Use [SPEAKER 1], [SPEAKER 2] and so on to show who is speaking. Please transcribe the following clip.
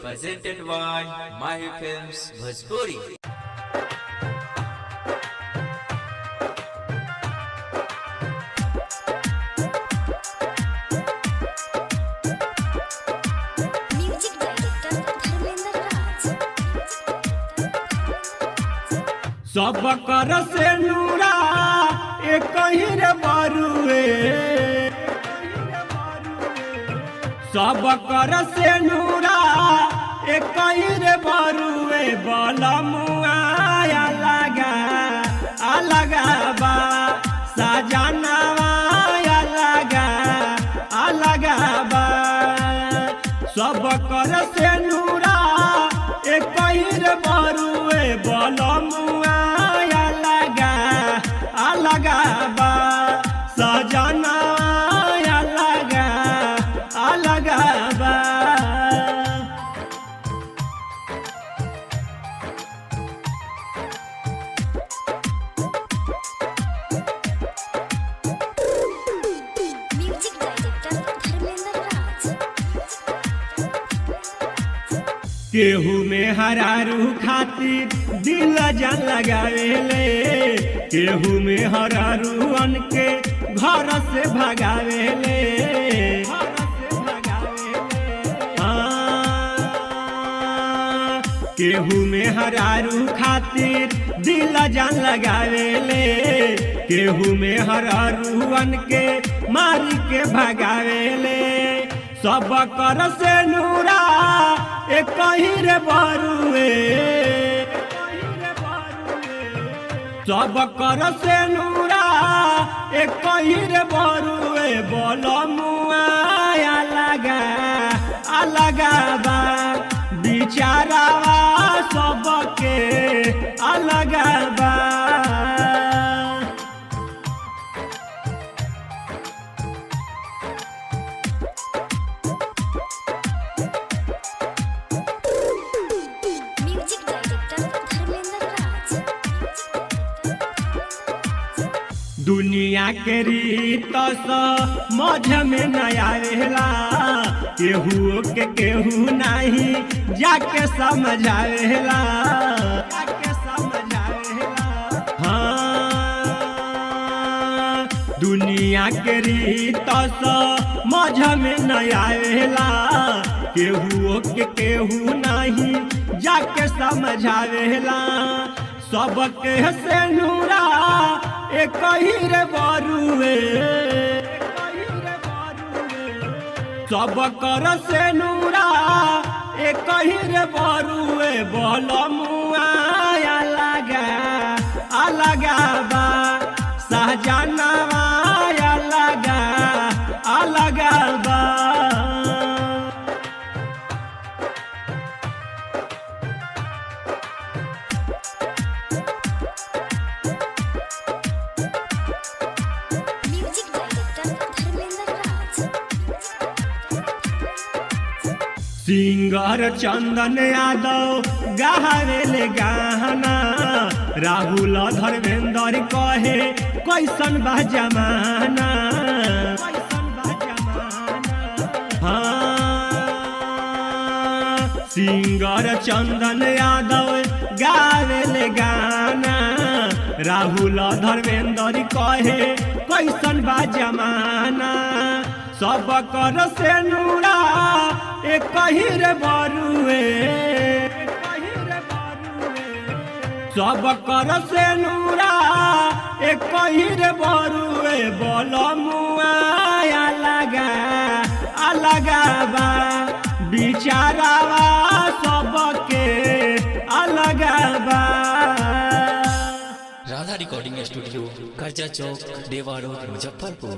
[SPEAKER 1] presented by Mahi Films Bhojpuri।
[SPEAKER 2] Music director Dharmendra Raj.
[SPEAKER 3] सब कर से नूरा एक ही रे बारुए, सब कर से नूरा एक ही रे बारुए, बलमुआ अलगा बा सजनवा अलगा बा। सब कर से नूरा एक ही रे बारुए, बलमुआ अलगा बा सजनवा अलगा बा।
[SPEAKER 2] म्यूजिक डायरेक्टर धर्मेंद्र राज।
[SPEAKER 3] केहू में हरारू खातिर दिल जान लगावेले, केहू में हरारूअन के घर से भगावेले। केहू में हरारू खातिर दिल जान लगावेले, केहू में हरारूअन के मारी के भगावेले। सब कर से नूरा एक ही रे बारुए, सब कर से नूरा एक ही रे बारुए, बलमुआ अलगा बा बिचारावा सबके अलगा बा।
[SPEAKER 2] म्यूजिक डायरेक्टर धर्मेंद्र राज।
[SPEAKER 3] दुनिया के रीत समझ में न आवेला, केहू के केहू नहीं जाके समझावेला। हाँ, दुनिया के रीत समझ में न आवेला, केहू के केहू नहीं जाके समझावेला। सबके से नूरा एक ही रे बारुए, सब कर से नूरा एक ही रे बारुए, बलमुआ अलगा बा सहजनवा अलगा बा।
[SPEAKER 2] म्यूजिक डायरेक्टर धर्मेंद्र राज।
[SPEAKER 3] सिंगर चंदन यादव गावेले गाना, राहुल धर्मेंद्र कहे कैसन बा जमाना। हाँ, सिंगर चंदन यादव गावेले गाना, राहुल धर्मेंद्र कहे कैसन बा जमाना। सब कर से नूरा एक ही रे बारुए, सब कर से नूरा एक ही रे बारुए, बलमुआ अलगा बा बिचारावा सबके अलगा बा।
[SPEAKER 1] राधा रिकॉर्डिंग स्टूडियो, कर्जा चौक, देवा रोड, मुजफ्फरपुर।